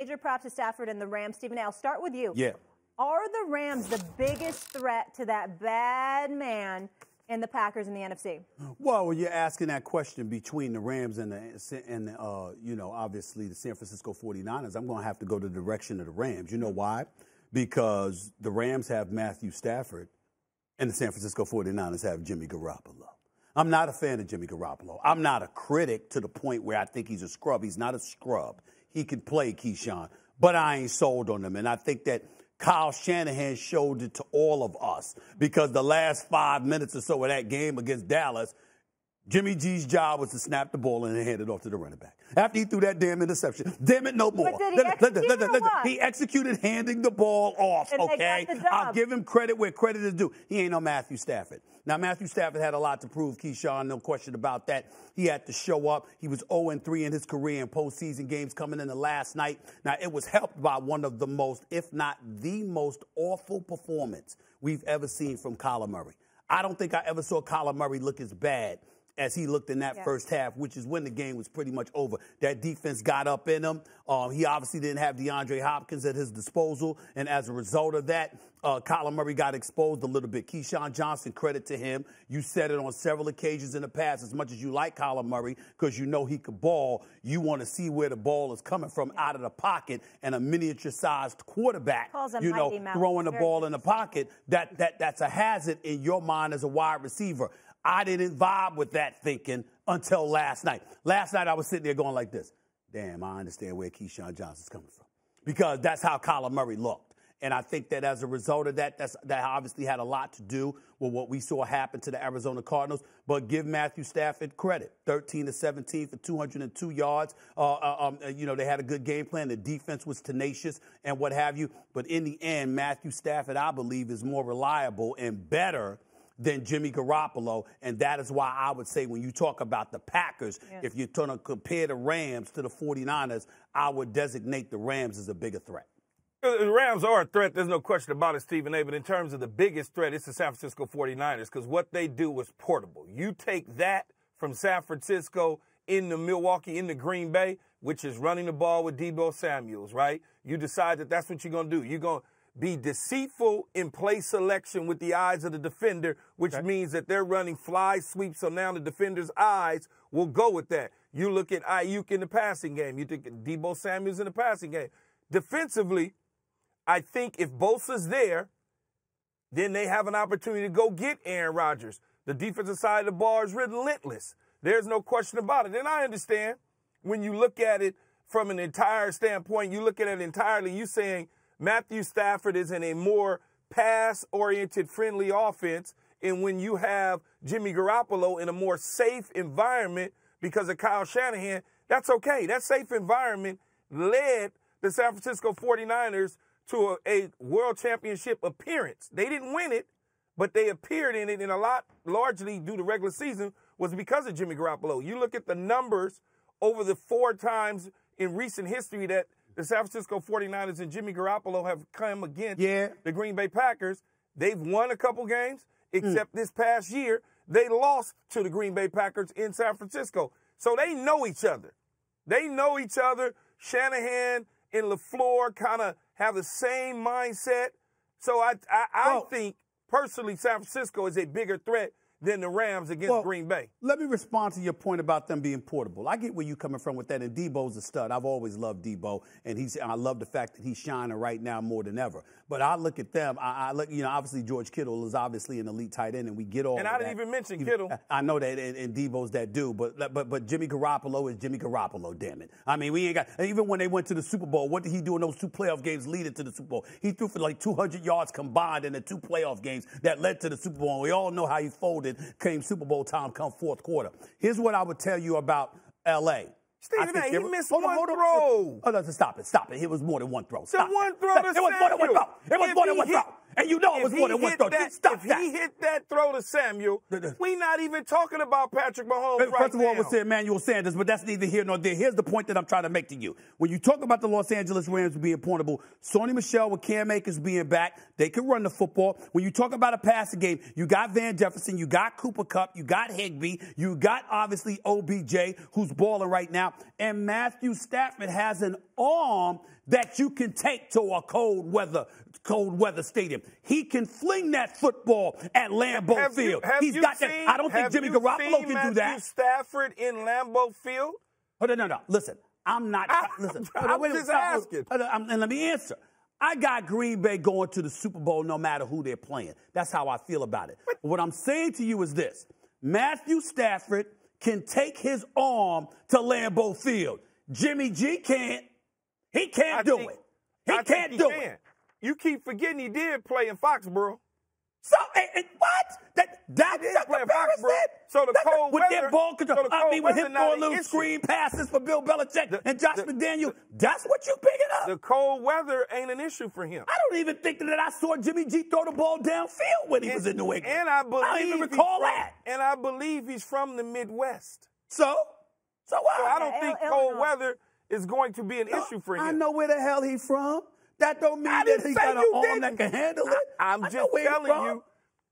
major props to Stafford and the Rams. Stephen, I'll start with you. Yeah. Are the Rams the biggest threat to that bad man in the Packers in the NFC? Well, you're asking that question between the Rams and obviously the San Francisco 49ers. I'm going to have to go the direction of the Rams. You know why? Because the Rams have Matthew Stafford and the San Francisco 49ers have Jimmy Garoppolo. I'm not a fan of Jimmy Garoppolo. I'm not a critic to the point where I think he's a scrub. He's not a scrub. He can play, Keyshawn, but I ain't sold on him. And I think that Kyle Shanahan showed it to all of us because the last 5 minutes or so of that game against Dallas, Jimmy G's job was to snap the ball and hand it off to the running back. After he threw that damn interception, damn it, no more. But did he execute He executed handing the ball off, and okay? I'll give him credit where credit is due. He ain't no Matthew Stafford. Now, Matthew Stafford had a lot to prove, Keyshawn, no question about that. He had to show up. He was 0-3 in his career in postseason games coming in the last night. Now, it was helped by one of the most, if not the most awful performance we've ever seen from Kyler Murray. I don't think I ever saw Kyler Murray look as bad as he looked in that first half, which is when the game was pretty much over. That defense got up in him. He obviously didn't have DeAndre Hopkins at his disposal, and as a result of that, Kyler Murray got exposed a little bit. Keyshawn Johnson, credit to him. You said it on several occasions in the past. As much as you like Kyler Murray because you know he could ball, you want to see where the ball is coming from out of the pocket, and a miniature-sized quarterback, throwing the ball in the pocket, that's a hazard in your mind as a wide receiver. I didn't vibe with that thinking until last night. Last night I was sitting there going like this. Damn, I understand where Keyshawn Johnson's coming from. Because that's how Kyler Murray looked. And I think that as a result of that, that obviously had a lot to do with what we saw happen to the Arizona Cardinals. But give Matthew Stafford credit. 13-17 for 202 yards. They had a good game plan. The defense was tenacious and what have you. But in the end, Matthew Stafford, I believe, is more reliable and better than Jimmy Garoppolo, and that is why I would say when you talk about the Packers, if you're going to compare the Rams to the 49ers, I would designate the Rams as a bigger threat. The Rams are a threat. There's no question about it, Stephen A. But in terms of the biggest threat, it's the San Francisco 49ers because what they do is portable. You take that from San Francisco into Milwaukee, into Green Bay, which is running the ball with Deebo Samuels, right? You decide that that's what you're going to do. You're going to be deceitful in play selection with the eyes of the defender, which means that they're running fly sweeps, so now the defender's eyes will go with that. You look at Ayuk in the passing game. You think Deebo Samuels in the passing game. Defensively, I think if Bosa's there, then they have an opportunity to go get Aaron Rodgers. The defensive side of the ball is relentless. There's no question about it. And I understand when you look at it from an entire standpoint, you look at it entirely, you saying Matthew Stafford is in a more pass-oriented, friendly offense, and when you have Jimmy Garoppolo in a more safe environment because of Kyle Shanahan, that's okay. That safe environment led the San Francisco 49ers to a world championship appearance. They didn't win it, but they appeared in it, and a lot, largely due to regular season, was because of Jimmy Garoppolo. You look at the numbers over the 4 times in recent history that the San Francisco 49ers and Jimmy Garoppolo have come against the Green Bay Packers. They've won a couple games, except this past year, they lost to the Green Bay Packers in San Francisco. So they know each other. They know each other. Shanahan and LaFleur kind of have the same mindset. So I think, personally, San Francisco is a bigger threat than the Rams against Green Bay. Let me respond to your point about them being portable. I get where you're coming from with that, and Debo's a stud. I've always loved Debo, and I love the fact that he's shining right now more than ever. But I look at them. I look, obviously George Kittle is obviously an elite tight end, and we get all. And of I didn't even mention Kittle. I know that, and Debo's that dude. But Jimmy Garoppolo is Jimmy Garoppolo. Damn it! I mean, we ain't got. Even when they went to the Super Bowl, what did he do in those 2 playoff games leading to the Super Bowl? He threw for like 200 yards combined in the 2 playoff games that led to the Super Bowl. And we all know how he folded. Came Super Bowl time, come fourth quarter. Here's what I would tell you about L.A. Stephen A., he missed one throw. Oh, no, stop it. It was more than one throw. It was more than one throw. And you know it was more than one throw. If he hit that throw to Samuel, we not even talking about Patrick Mahomes right now. First of all, I would say Emmanuel Sanders, but that's neither here nor there. Here's the point that I'm trying to make to you. When you talk about the Los Angeles Rams being portable, Sony Michel with Cam Akers being back, they can run the football. When you talk about a passing game, you got Van Jefferson, you got Cooper Kupp, you got Higbee, you got obviously OBJ, who's balling right now, and Matthew Stafford has an arm that you can take to a cold weather stadium. He can fling that football at Lambeau Field. He's got that. I don't think Jimmy Garoppolo can do that. Matthew Stafford in Lambeau Field? Oh, no. Listen, I'm not. Listen, I'm just asking. And let me answer. I got Green Bay going to the Super Bowl no matter who they're playing. That's how I feel about it. But what I'm saying to you is this. Matthew Stafford can take his arm to Lambeau Field. Jimmy G can't. He can't do it. He can't do it. You keep forgetting he did play in Foxborough. So, what? That's a comparison? So the cold with weather. Their ball control. With him throwing little screen passes for Bill Belichick and Josh McDaniel. That's what you picking up. The cold weather ain't an issue for him. I don't even think that I saw Jimmy G throw the ball downfield when he was in New England. And I don't even recall that. And I believe he's from the Midwest. So what? So I don't think cold weather is going to be an issue for him. I know where the hell he's from. That don't mean that he got an arm that can handle it. I'm just telling you.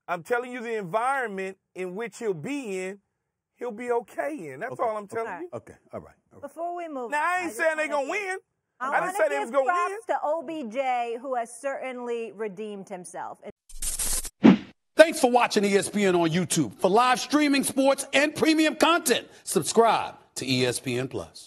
I'm telling you the environment in which he'll be in, he'll be okay in. That's all I'm telling you. Okay, all right. Before we move now, I ain't saying they're going to win. I didn't say they was going to win. To OBJ, who has certainly redeemed himself. Thanks for watching ESPN on YouTube. For live streaming sports and premium content, subscribe to ESPN+.